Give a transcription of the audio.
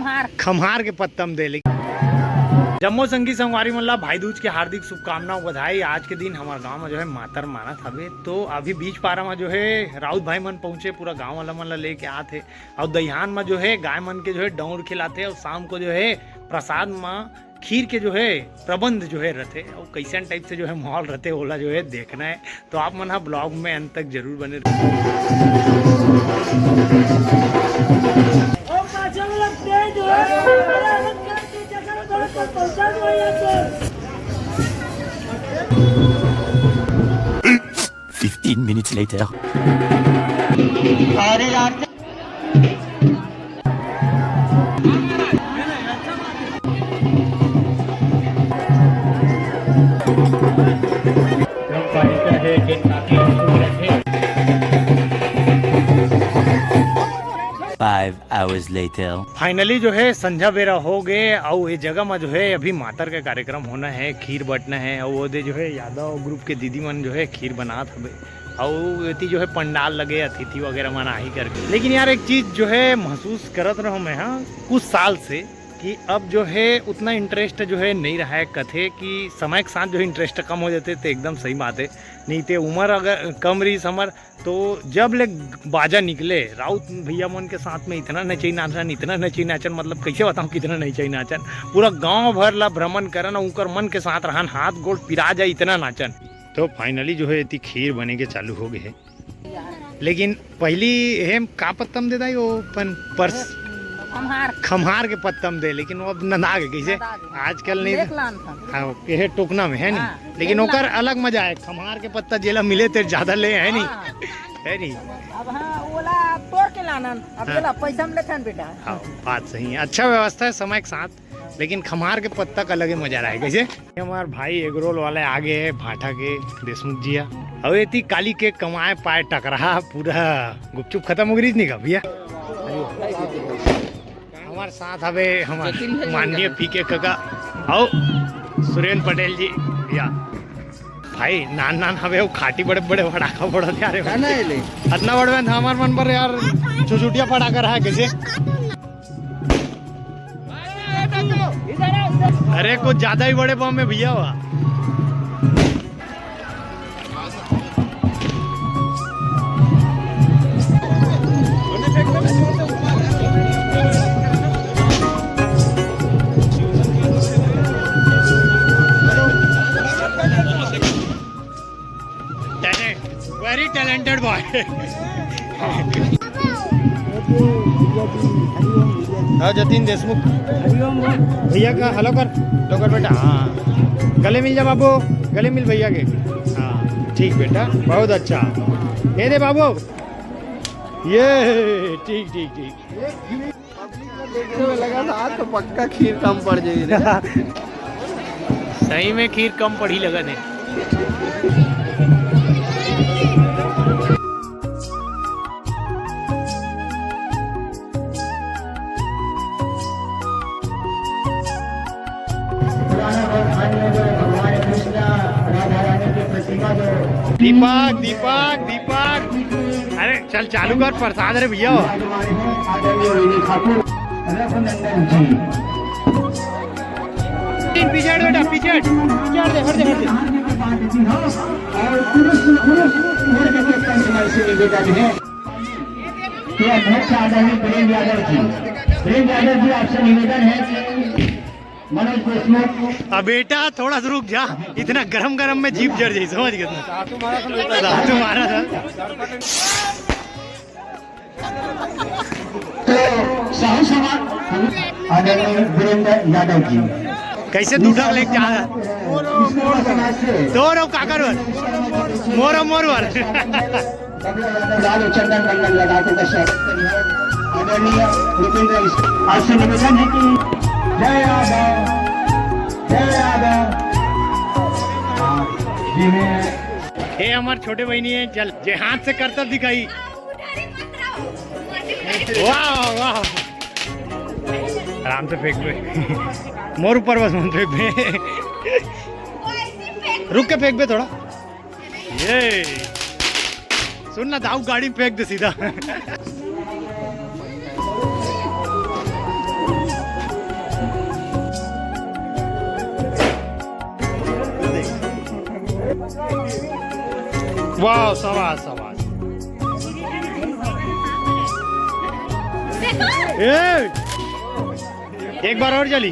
खमहार के पत्तम दे। जम्मो संगी संगवारी मल्ला भाई दूज के हार्दिक शुभकामनाओं बधाई। आज के दिन हमारे गांव में जो है मातर मानत हवे, तो अभी बीच पारा में जो है राउत भाई मन पहुंचे, पूरा गांव वाला मन लेके आते और दहियान में जो है गाय मन के जो है डौर खिलाते और शाम को जो है प्रसाद में खीर के जो है प्रबंध जो है रहते और कैसन टाइप से जो है माहौल रहते ओला जो है देखना है, तो आप मन ब्लॉग में अंत तक जरूर बने minutes later. 5 hours later. Finally जो है संध्या बेरा हो गए और ये जगह में जो है अभी मातर का कार्यक्रम होना है, खीर बटना है और वो दे जो है यादव ग्रुप के दीदी मन जो है खीर बनात हवे और इतनी जो है पंडाल लगे अतिथि वगैरह मना ही करके। लेकिन यार एक चीज जो है महसूस करत रहा मैं कुछ साल से कि अब जो है उतना इंटरेस्ट जो है नहीं रहा है कथे कि समय के साथ जो है इंटरेस्ट कम हो जाते तो एकदम सही बात है। नहीं तो उम्र अगर कम रही समर तो जब ले बाजा निकले राउत भैया मन के साथ में इतना नचई नाचन मतलब कैसे बताऊँ कितना नचई नाचन, पूरा गांव भर ला भ्रमण करन उनकर मन के साथ रहन, हाथ गोड़ पिरा जाए इतना नाचन। तो फाइनली जो है इतनी खीर बने के चालू हो गए है। लेकिन पहली हेम का पत्तम दे दाई वो पर्स खमहार के पत्तम दे, लेकिन वो अब नंदा के कैसे आजकल नहीं हाँ टोकना में है नहीं, लेकिन ओकर अलग मजा है। खमहार के पत्ता जेला मिले तो ज्यादा ले है नहीं है नहीं। अब हाँ ओला तोड़ के लानन अब जेला पैसा में लेथन बेटा। हाँ बात सही है, अच्छा व्यवस्था है समय के साथ, लेकिन खमहार के पत्ता का अलग ही मजा रहा है। कैसे हमारे भाई एगरोल वाले आगे है भाटा के देशमुख जिया अब इतनी काली के कमाए पाए टकरा पूरा गुपचुप खत्म हो गई नहीं का भैया। हमारे साथ हवे हमारे माननीय पीके काका और सुरेंद्र पटेल जी या भाई नान नान हवे वो खाटी बड़े बड़े पटाखा बड़ा यार इतना बड़े हमारे मन पर यार चुचुटिया पटाखा रहा है कैसे। अरे कुछ ज्यादा ही बड़े बम में भैया हुआ। Very talented boy. Jatin Deshmukh भैया का हेलो कर लो कर बेटा। हाँ गले मिल जा बाबू, गले मिल भैया के। हाँ ठीक बेटा बहुत अच्छा, ये दे बाबू ये ठीक ठीक ठीक। देखने में लगा था आज तो पक्का खीर कम पड़ जाएगी। सही में खीर कम पड़ी लगा थे। दीपक दीपक दीपक अरे चल चालू कर प्रसाद रे भैया। पीछे बेटा पीछे दे हट दे प्रेम यादव जी आपसे निवेदन है मनोज देशमुख। अब बेटा थोड़ा सा रुक जा, इतना गरम गरम में जीप जड़ जाए समझ गए तुम्हारा था। तो साहू समाज आदरणीय वीरेंद्र यादव जी कैसे दूठा लेके जा दो रो काकर मोरो मोरवर लाल चंदन मंडल लगाते का स्वागत करिए। आदरणीय भूपेंद्र आपसे निवेदन है कि जय यादव जय यादव। ये हमारे छोटे बहनी है, चल जे हाथ से करतब दिखाई। वाह वाह आराम से फेंक पे मोर ऊपर बस मन फेंक पे रुक के फेंक पे थोड़ा। ये सुन ना दाऊ गाड़ी फेंक दे सीधा। वाह शाबाश शाबाश। एक बार और चली।